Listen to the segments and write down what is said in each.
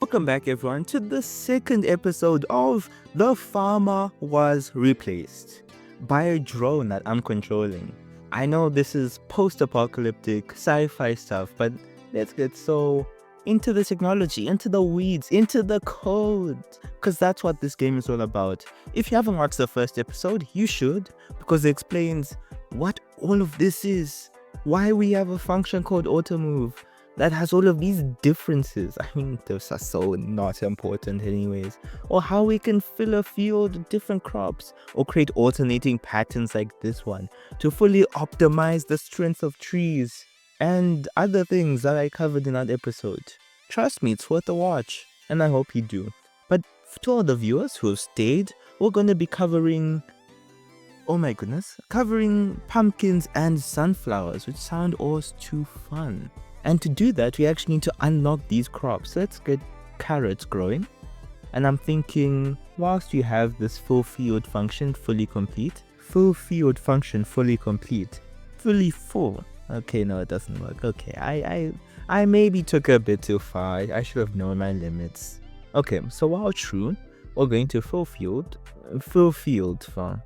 Welcome back, everyone, to the second episode of The Farmer Was Replaced by a drone that I'm controlling. I know this is post-apocalyptic sci-fi stuff, but let's get so into the technology, into the weeds, into the code, because that's what this game is all about. If you haven't watched the first episode, you should, because it explains what all of this is, why we have a function called automove that has all of these differences. I mean, those are so not important anyways. Or how we can fill a field with different crops, or create alternating patterns like this one to fully optimize the strength of trees, and other things that I covered in that episode. Trust me, it's worth a watch, and I hope you do. But to all the viewers who have stayed, we're going to be covering, oh my goodness, covering pumpkins and sunflowers, which sound almost too fun. And to do that, we actually need to unlock these crops. Let's get carrots growing. And I'm thinking, whilst you have this full field function fully complete, fully full. Okay, no, it doesn't work. Okay, I maybe took a bit too far. I should have known my limits. Okay, so while true, we're going to full field farm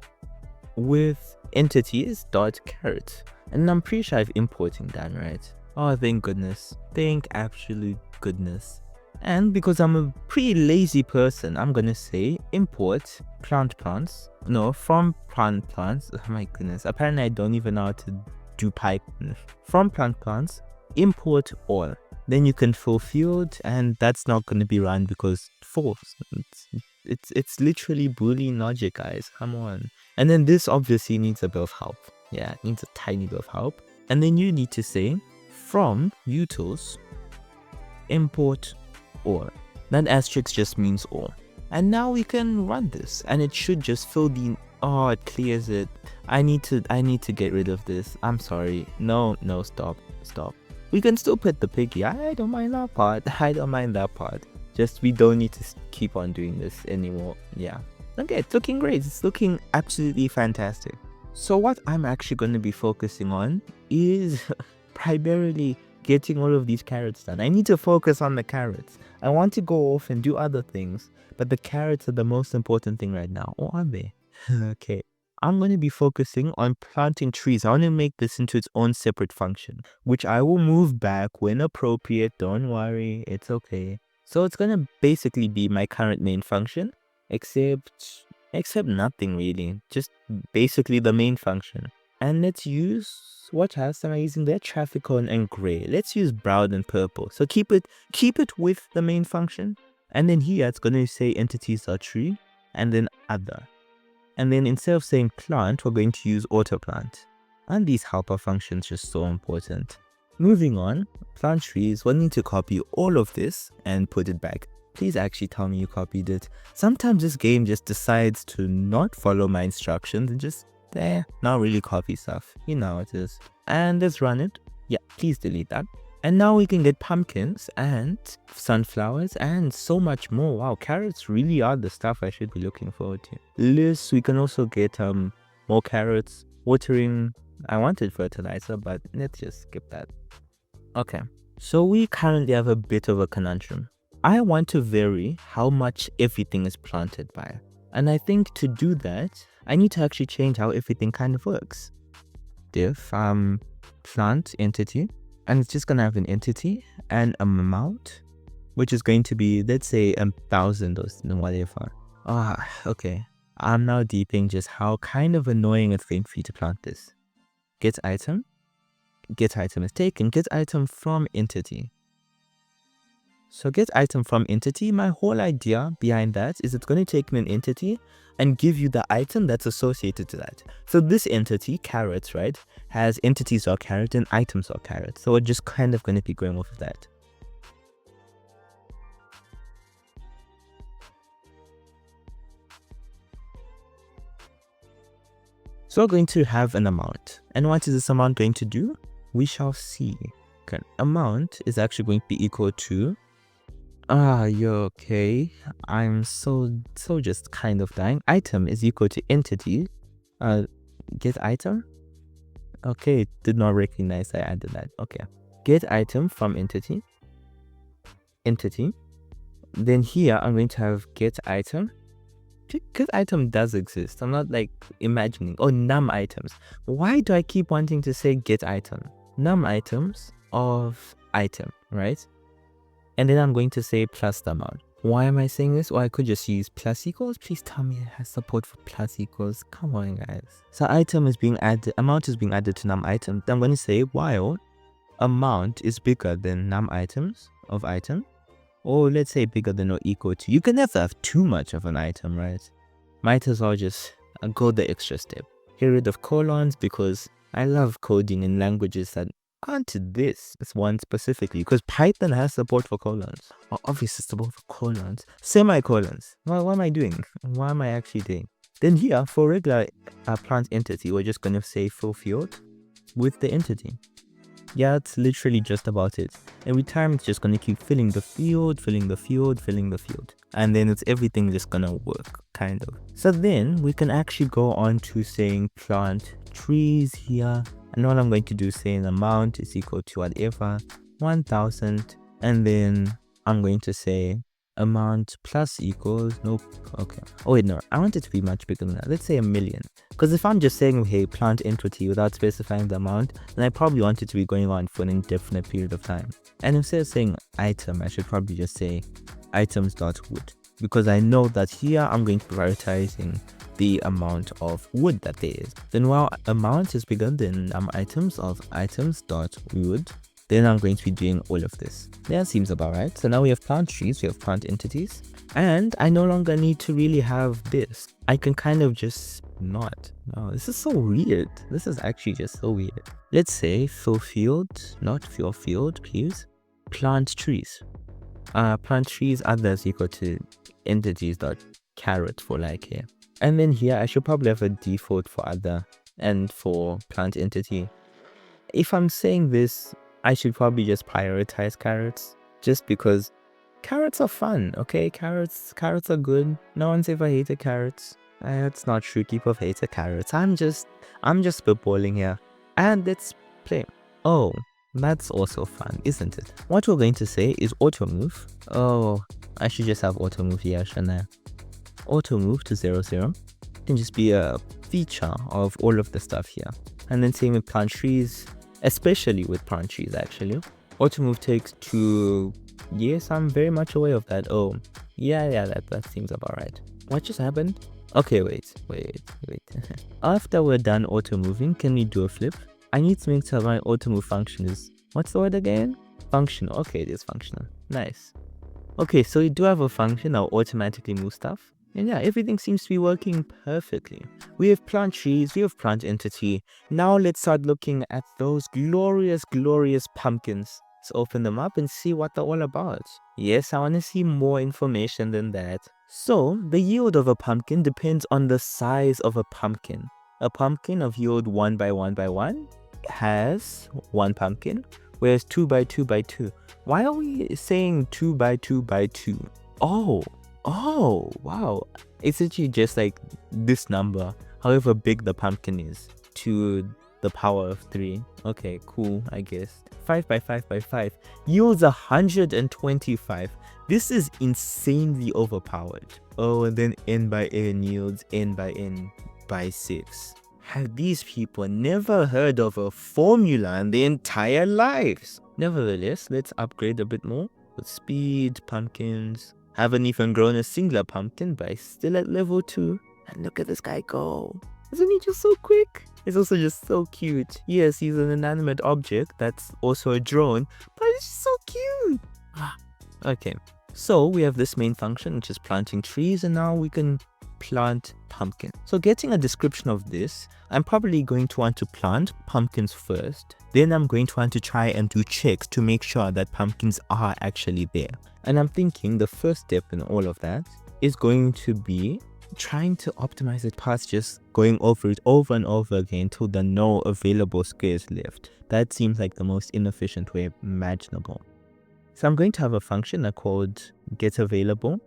with entities.carrot. And I'm pretty sure I've importing that, right? Oh, thank goodness. Thank absolute goodness. And because I'm a pretty lazy person, I'm gonna say import plants. No, from plants. Oh my goodness. Apparently I don't even know how to do Python. From plants, import all. Then you can fill field, and that's not gonna be run because false. It's literally Boolean logic, guys. Come on. And then this obviously needs a bit of help. Yeah, it needs a tiny bit of help. And then you need to say from utils import all. That asterisk just means all. And now we can run this, and it should just fill the, oh, it clears it. I need to get rid of this. I'm sorry. No, stop. We can still put the piggy. I don't mind that part. Just we don't need to keep on doing this anymore. Yeah. Okay, it's looking great. It's looking absolutely fantastic. So what I'm actually going to be focusing on is primarily getting all of these carrots done. I need to focus on the carrots. I want to go off and do other things, but the carrots are the most important thing right now. Or are they? Okay. I'm going to be focusing on planting trees. I want to make this into its own separate function, which I will move back when appropriate. Don't worry, it's okay. So it's going to basically be my current main function, except nothing really. Just basically the main function. And let's use, what else am I using there? Traffic cone and gray. Let's use brown and purple. So keep it with the main function. And then here it's going to say entities.tree and then other. And then instead of saying plant, we're going to use autoplant. And these helper functions are just so important. Moving on, plant trees, we'll need to copy all of this and put it back. Please actually tell me you copied it. Sometimes this game just decides to not follow my instructions and just not really copy stuff. You know how it is. And let's run it. Yeah, please delete that. And now we can get pumpkins and sunflowers and so much more. Wow, carrots really are the stuff I should be looking forward to. This, we can also get more carrots. Watering, I wanted fertilizer, but let's just skip that. Okay, so we currently have a bit of a conundrum. I want to vary how much everything is planted by. And I think to do that, I need to actually change how everything kind of works. Diff plant entity, and it's just gonna have an entity and an amount, which is going to be, let's say, 1,000 or whatever. Okay. I'm now deeping just how kind of annoying it's going for you to plant this. Get item is taken. Get item from entity. So get item from entity, my whole idea behind that is it's going to take an entity and give you the item that's associated to that. So this entity, carrots, right, has entities or carrot and items or carrot. So we're just kind of going to be going off of that. So we're going to have an amount. And what is this amount going to do? We shall see. Okay. Amount is actually going to be equal to, you're okay. I'm so just kind of dying. Item is equal to entity. Get item. Okay, did not recognize I added that. Okay. Get item from entity. Then here I'm going to have get item. Get item does exist. I'm not like imagining. Oh, num items. Why do I keep wanting to say get item? Num items of item, right? And then I'm going to say plus the amount. Why am I saying this? Or I could just use plus equals. Please tell me it has support for plus equals. Come on, guys. So item is being added, amount is being added to num item. Then I'm going to say while amount is bigger than num items of item, or let's say bigger than or equal to. You can never have too much of an item, right? Might as well just go the extra step. Get rid of colons because I love coding in languages that aren't this one specifically, because Python has support for colons. Or obviously support for colons. Semicolons. What am I doing? What am I actually doing? Then here, for regular plant entity, we're just going to say full field with the entity. Yeah, it's literally just about it. Every time it's just going to keep filling the field, filling the field, filling the field. And then it's everything just going to work, kind of. So then we can actually go on to saying plant trees here. And all I'm going to do is say an amount is equal to whatever, 1000. And then I'm going to say amount plus equals, nope, okay. Oh wait, no, I want it to be much bigger than that. Let's say 1,000,000. Because if I'm just saying, hey, plant entity without specifying the amount, then I probably want it to be going on for an indefinite period of time. And instead of saying item, I should probably just say items.wood. Because I know that here I'm going to be prioritizing the amount of wood that there is. Then while amount is bigger than items of items.wood, then I'm going to be doing all of this. That seems about right. So now we have plant trees, we have plant entities, and I no longer need to really have this. I can kind of just not. Oh, this is so weird. This is actually just so weird. Let's say fill field, not fill field, please. Plant trees. Plant trees others equal to entities.carrot for like here. And then here I should probably have a default for other and for plant entity. If I'm saying this, I should probably just prioritize carrots, just because carrots are fun, okay? Carrots are good. No one's ever hated carrots. That's not true. People have hated carrots. I'm just spitballing here. And let's play. Oh, that's also fun, isn't it? What we're going to say is auto move. Oh, I should just have auto move here, shouldn't I? Auto move to 0, 0. It can just be a feature of all of the stuff here. And then same with plant trees. Especially with plant trees, actually. Auto move takes 2. Yes, I'm very much aware of that. Oh, yeah, that seems about right. What just happened? Okay, wait. After we're done auto moving, can we do a flip? I need to make sure my auto move function is, what's the word again? Functional. Okay, it is functional. Nice. Okay, so we do have a function that will automatically move stuff. And yeah, everything seems to be working perfectly. We have plant trees, we have plant entity. Now let's start looking at those glorious pumpkins. Let's open them up and see what they're all about. Yes, I want to see more information than that. So, the yield of a pumpkin depends on the size of a pumpkin. A pumpkin of yield 1 by 1 by 1 has 1 pumpkin, whereas 2 by 2 by 2. Why are we saying 2 by 2 by 2? Oh, wow. It's actually just like this number, however big the pumpkin is, to the power of 3. Okay, cool, I guess. 5 by 5 by 5 yields 125. This is insanely overpowered. Oh, and then n by n yields n by n by 6. Have these people never heard of a formula in their entire lives? Nevertheless, let's upgrade a bit more with speed, pumpkins. Haven't even grown a singular pumpkin, but still at level 2. And look at this guy go. Isn't he just so quick? He's also just so cute. Yes, he's an inanimate object that's also a drone, but it's just so cute. Okay, so we have this main function, which is planting trees, and now we can plant pumpkin. So getting a description of this, I'm probably going to want to plant pumpkins first. Then I'm going to want to try and do checks to make sure that pumpkins are actually there. And I'm thinking the first step in all of that is going to be trying to optimize it past just going over it over and over again until there are no available squares left. That seems like the most inefficient way imaginable. So I'm going to have a function called getAvailable.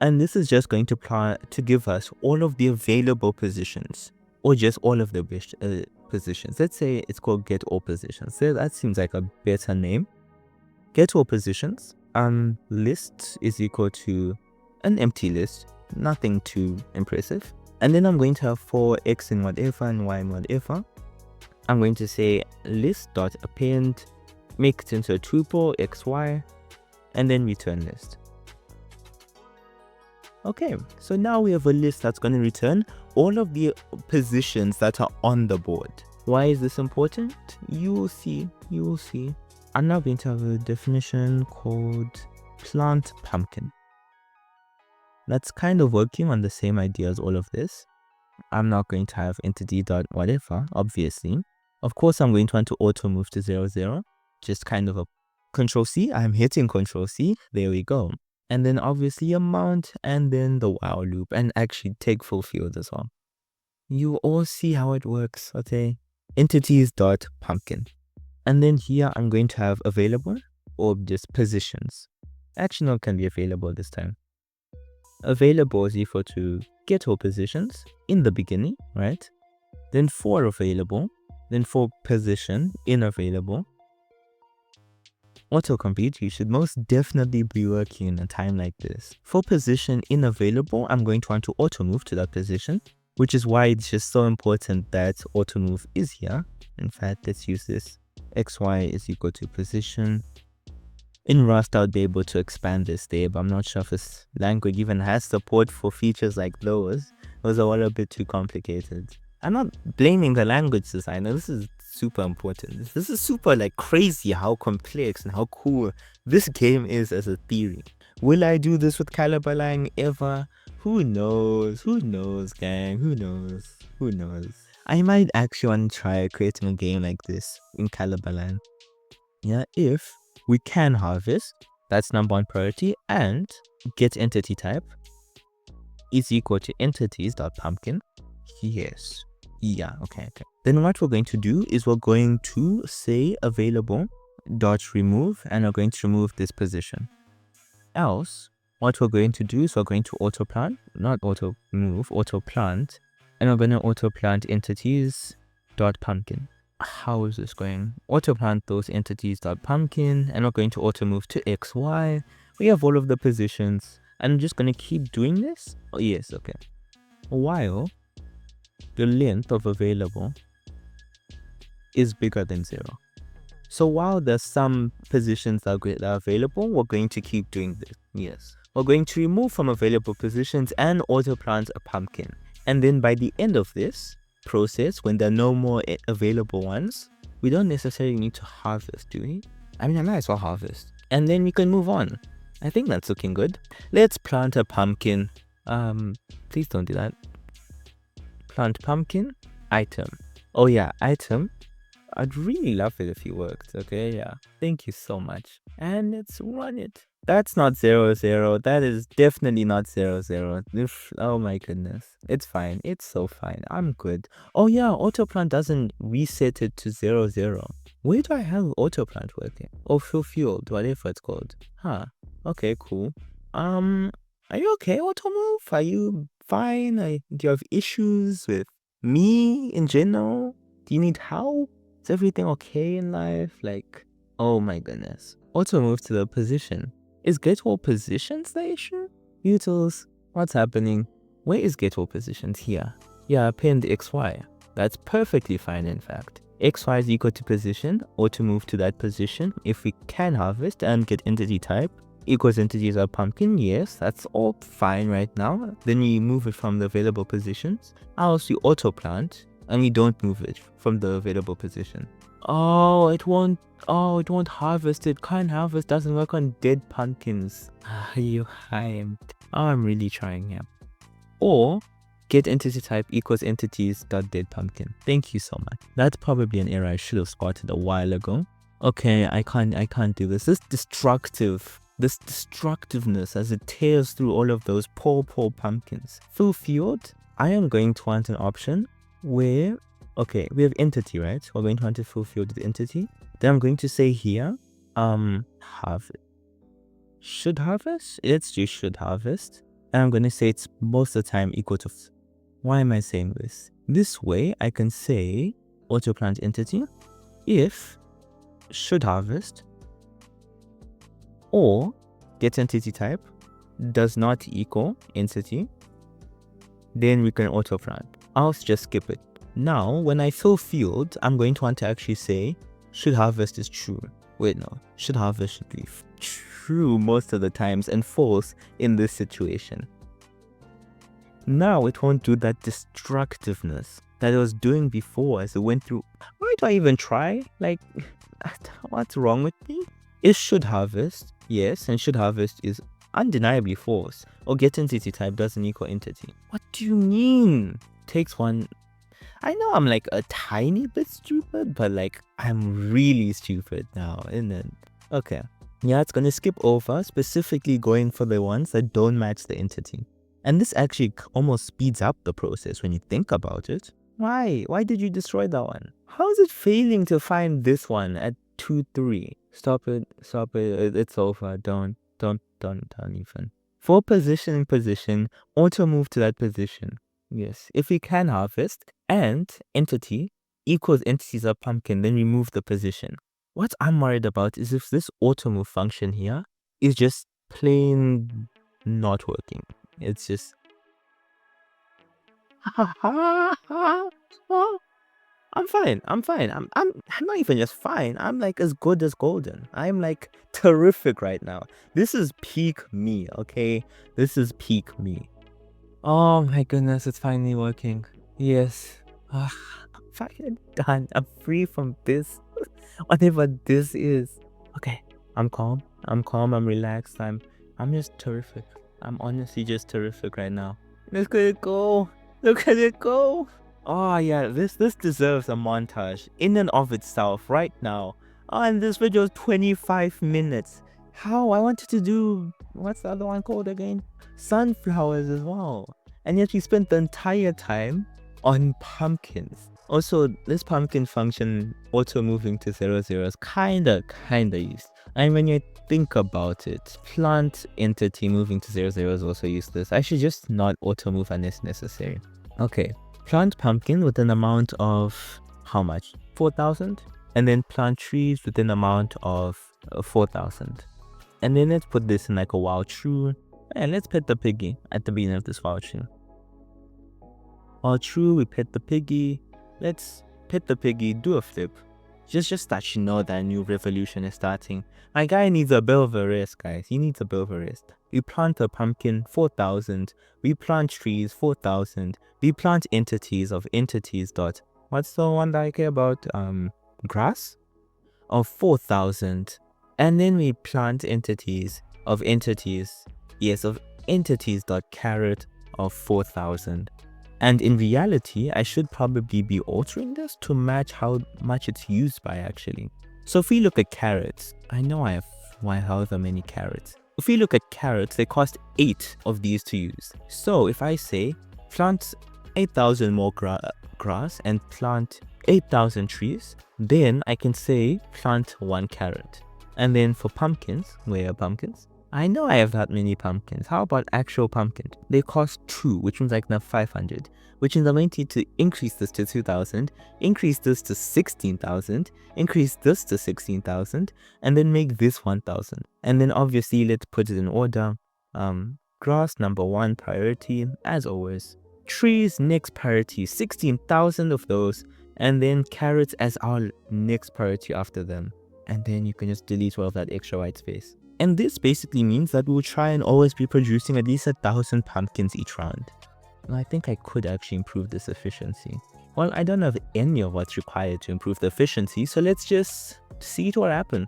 And this is just going to give us all of the available positions, or just all of the positions. Let's say it's called getAllPositions. So that seems like a better name. Get all positions. list is equal to an empty list, nothing too impressive. And then I'm going to have for x in whatever and y in whatever. I'm going to say list.append, make it into a tuple xy, and then return list. Okay, so now we have a list that's going to return all of the positions that are on the board. Why is this important? You will see. I'm now going to have a definition called plant pumpkin. That's kind of working on the same idea as all of this. I'm not going to have entity dot whatever, obviously. Of course, I'm going to want to auto move to 0, 0. Just kind of a Control C. I'm hitting Control C. There we go. And then obviously a mount, and then the while loop, and actually take full field as well. You all see how it works, okay? Entities dot pumpkin. And then here I'm going to have available or just positions. Actually, no, it can be available this time. Available is equal to get all positions in the beginning, right? Then for available, then for position in available. Autocomplete, you should most definitely be working in a time like this. For position in available, I'm going to want to auto move to that position, which is why it's just so important that auto move is here. In fact, let's use this. XY is equal to position. In Rust, I would be able to expand this there, but I'm not sure if this language even has support for features like those. Those are all a bit too complicated. I'm not blaming the language designer. This is super important. This is super like crazy how complex and how cool this game is as a theory. Will I do this with Caliberline ever? Who knows? Who knows, gang? Who knows? Who knows? I might actually want to try creating a game like this in Caliberline. Yeah, if we can harvest, that's number one priority, and get entity type is equal to entities.pumpkin. Yes. Yeah, okay. Then what we're going to do is we're going to say available dot remove, and we're going to remove this position. Else, what we're going to do is we're going to auto plant, not auto move, auto plant, and we're going to auto plant entities dot pumpkin. How is this going? Auto plant those entities dot pumpkin, and we're going to auto move to XY. We have all of the positions. I'm just going to keep doing this. Oh, yes, okay. While the length of available is bigger than 0. So while there's some positions that are available, we're going to keep doing this. Yes. We're going to remove from available positions and auto plant a pumpkin. And then by the end of this process, when there are no more available ones, we don't necessarily need to harvest, do we? I mean, I might as well harvest. And then we can move on. I think that's looking good. Let's plant a pumpkin. Please don't do that. Plant pumpkin, item. Oh yeah, item. I'd really love it if you worked, okay? Yeah. Thank you so much. And let's run it. That's not 0, 0. That is definitely not 0, 0. Oh my goodness. It's fine. It's so fine. I'm good. Oh yeah, autoplant doesn't reset it to 0, 0. Where do I have autoplant working? Oh, fulfilled, whatever it's called. Huh. Okay, cool. Are you okay, Automove? Are you fine? Do you have issues with me in general? Do you need help? Is everything okay in life? Like, oh my goodness. Auto move to the position. Is get all positions the issue? Utils, what's happening? Where is get all positions? Here. Yeah, append XY. That's perfectly fine, in fact. XY is equal to position, auto move to that position. If we can harvest and get entity type, equals entities are pumpkin, yes, that's all fine right now. Then we move it from the available positions. Else we auto plant and we don't move it from the available position. Oh, it won't harvest. It can't harvest, doesn't work on dead pumpkins. You hyped. Oh, I'm really trying here. Or get entity type equals entities.dead pumpkin. Thank you so much. That's probably an error I should have spotted a while ago. Okay, I can't do this. This destructiveness as it tears through all of those poor pumpkins. Full field, I am going to want an option where, okay, we have entity, right? We're going to want a full field with entity. Then I'm going to say here, harvest. Should harvest? Let's do should harvest. And I'm going to say it's most of the time equal to, why am I saying this? This way I can say auto plant entity if should harvest or get entity type does not equal entity, then we can auto plant. I'll just skip it. Now, when I fill field, I'm going to want to actually say should harvest is true. Wait, no, should harvest should be true most of the times and false in this situation. Now it won't do that destructiveness that it was doing before as it went through. Why do I even try? Like, what's wrong with me? It should harvest, yes, and should harvest is undeniably false. Or get entity type doesn't equal entity. What do you mean? Takes one. I know I'm like a tiny bit stupid, but like I'm really stupid now, isn't it? Okay. Yeah, it's gonna skip over, specifically going for the ones that don't match the entity. And this actually almost speeds up the process when you think about it. Why? Why did you destroy that one? How is it failing to find this one at 2-3? Stop it. Stop it. It's over. Don't even. For position, auto move to that position. Yes. If we can harvest and entity equals entities of pumpkin, then remove the position. What I'm worried about is if this auto move function here is just plain not working. It's just I'm fine. I'm not even just fine. I'm like as good as golden. I'm like terrific right now. This is peak me, okay? This is peak me. Oh my goodness, it's finally working. Yes. I'm finally done. I'm free from this. Whatever this is. Okay. I'm calm. I'm relaxed. I'm just terrific. I'm honestly just terrific right now. Look at it go. Look at it go. Oh yeah, this deserves a montage in and of itself right now. Oh, and this video is 25 minutes. How? I wanted to do, what's the other one called again? Sunflowers as well. And yet we spent the entire time on pumpkins. Also, this pumpkin function auto moving to 0, 0 is kinda used. And when you think about it, plant entity moving to 0, 0 is also useless. I should just not auto move unless necessary. Okay, plant pumpkin with an amount of how much? 4,000? And then plant trees with an amount of 4,000. And then let's put this in like a while true. And let's pet the piggy at the beginning of this while true. While true, we pet the piggy. Let's pet the piggy, do a flip. Just that you know that a new revolution is starting. My guy needs a bit of a rest, guys. He needs a bit of a rest. We plant a pumpkin, 4,000. We plant trees, 4,000. We plant entities of entities dot. What's the one that I care about? Grass? Of 4,000. And then we plant entities of entities. Yes, of entities dot carrot of 4,000. And in reality, I should probably be altering this to match how much it's used by actually. So if we look at carrots, I know I have however many carrots. If we look at carrots, they cost 8 of these to use. So if I say plant 8,000 more grass and plant 8,000 trees, then I can say plant 1 carrot. And then for pumpkins, where are pumpkins? I know I have that many pumpkins. How about actual pumpkins? They cost 2, which means like now 500. Which means I'm going to increase this to 2,000, increase this to 16,000, increase this to 16,000, and then make this 1,000. And then obviously let's put it in order. Grass number 1 priority, as always. Trees next priority, 16,000 of those, and then carrots as our next priority after them. And then you can just delete all of that extra white space. And this basically means that we'll try and always be producing at least 1,000 pumpkins each round. And I think I could actually improve this efficiency. Well, I don't have any of what's required to improve the efficiency, so let's just see what happens.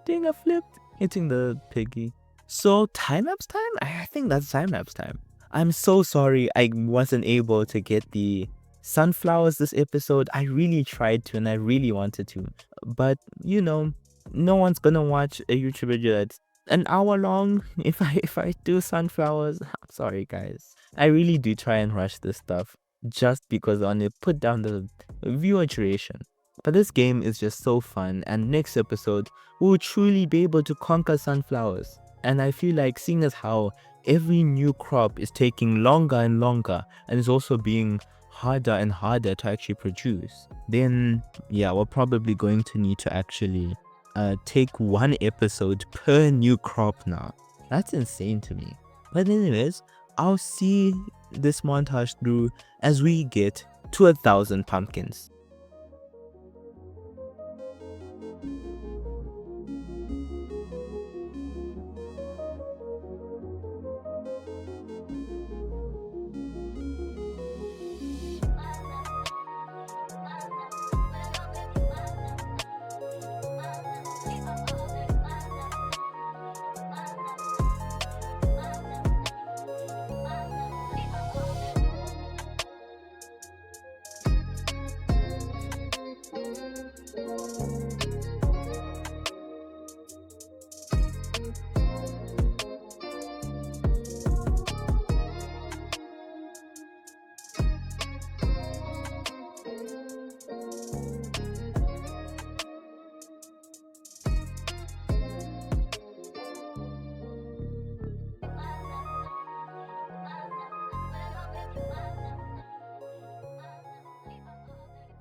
Doing a flip, hitting the piggy. So time-lapse time? I think that's time-lapse time. I'm so sorry I wasn't able to get the sunflowers this episode. I really tried to and I really wanted to. But, you know, no one's gonna watch a YouTube video that's an hour long if I do sunflowers. I'm sorry guys. I really do try and rush this stuff just because I want to put down the viewer duration. But this game is just so fun, and next episode we'll truly be able to conquer sunflowers. And I feel like seeing as how every new crop is taking longer and longer and is also being harder and harder to actually produce, then yeah, we're probably going to need to actually take 1 episode per new crop now. That's insane to me. But anyways, I'll see this montage through as we get to 1,000 pumpkins.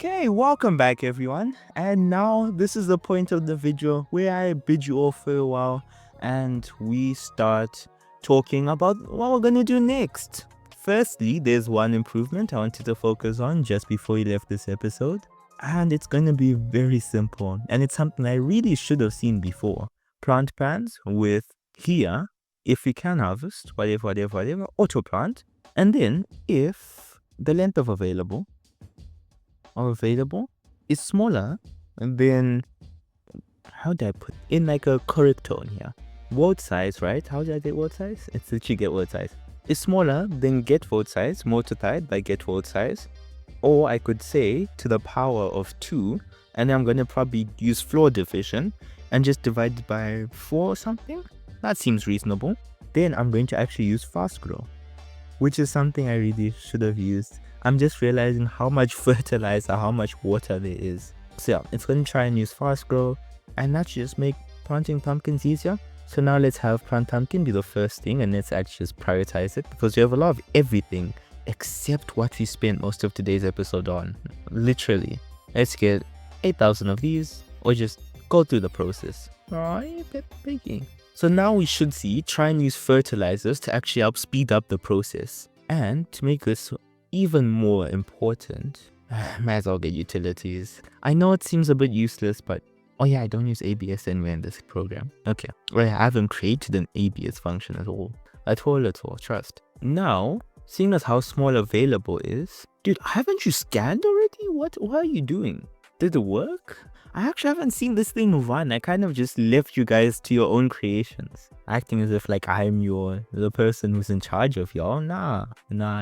Okay, welcome back everyone. And now this is the point of the video where I bid you all for a while and we start talking about what we're gonna do next. Firstly, there's one improvement I wanted to focus on just before we left this episode. And it's gonna be very simple. And it's something I really should have seen before. Plant pans with here, if we can harvest, whatever, auto plant. And then if the length of available is smaller, and then how do I put in like a correct tone here? Word size, right? How did I get word size? It's literally get word size. Is smaller than get word size, multiplied by get word size. Or I could say to the power of 2, and I'm gonna probably use floor division and just divide it by 4 or something. That seems reasonable. Then I'm going to actually use fast grow, which is something I really should have used. I'm just realizing how much fertilizer, how much water there is. So yeah, it's going to try and use fast grow, and that should just make planting pumpkins easier. So now let's have plant pumpkin be the first thing, and let's actually just prioritize it because we have a lot of everything except what we spent most of today's episode on. Literally. Let's get 8,000 of these, or just go through the process. Alright, baking. So now we should see, try and use fertilizers to actually help speed up the process. And to make this even more important, might as well get utilities. I know it seems a bit useless, but oh yeah, I don't use ABS anywhere in this program. Okay, well, I haven't created an ABS function at all, trust. Now, seeing as how small available is, dude, haven't you scanned already? What are you doing? Did it work? I actually haven't seen this thing run. I kind of just left you guys to your own creations, acting as if like I'm the person who's in charge of y'all. Nah,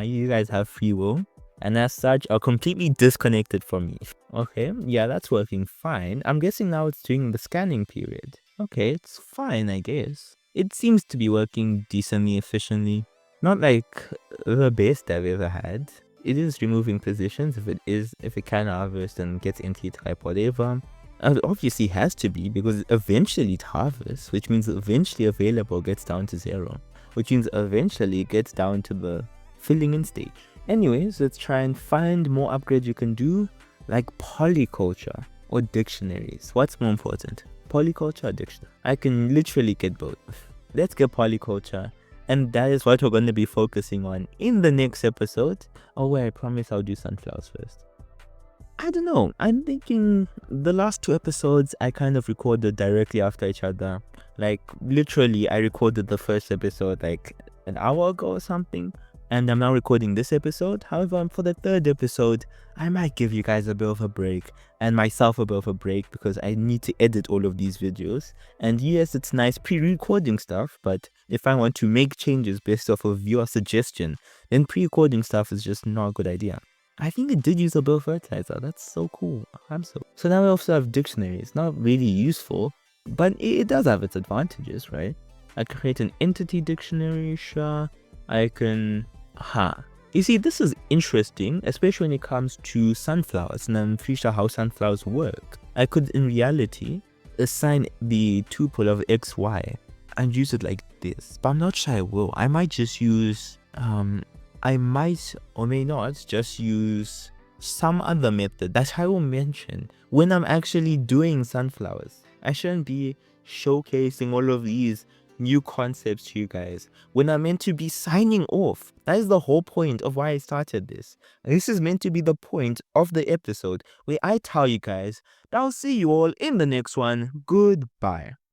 you guys have free will, and as such are completely disconnected from me. Okay, yeah, that's working fine. I'm guessing now it's doing the scanning period. Okay, it's fine, I guess. It seems to be working decently efficiently. Not like the best I've ever had. It is removing positions if it can harvest and gets empty type whatever. It obviously has to be because eventually it harvests, which means eventually available gets down to 0, which means eventually it gets down to the filling in stage. Anyways, let's try and find more upgrades you can do, like polyculture or dictionaries. What's more important, polyculture or dictionary? I can literally get both. Let's get polyculture, and that is what we're going to be focusing on in the next episode. Oh wait, I promise I'll do sunflowers first. I don't know, I'm thinking the last 2 episodes I kind of recorded directly after each other. Like literally I recorded the first episode like an hour ago or something, and I'm now recording this episode. However, for the 3rd episode I might give you guys a bit of a break and myself a bit of a break because I need to edit all of these videos. And yes, it's nice pre-recording stuff, but if I want to make changes based off of viewer suggestion, then pre-recording stuff is just not a good idea. I think it did use a bit of fertilizer. That's so cool. So now we also have dictionaries. Not really useful, but it does have its advantages, right? I can create an entity dictionary, sure. I can... You see, this is interesting, especially when it comes to sunflowers, and I'm pretty sure how sunflowers work. I could, in reality, assign the tuple of XY and use it like this, but I'm not sure I will. I might just use... I might or may not just use some other method that I will mention when I'm actually doing sunflowers. I shouldn't be showcasing all of these new concepts to you guys when I'm meant to be signing off. That is the whole point of why I started this. This is meant to be the point of the episode where I tell you guys that I'll see you all in the next one. Goodbye.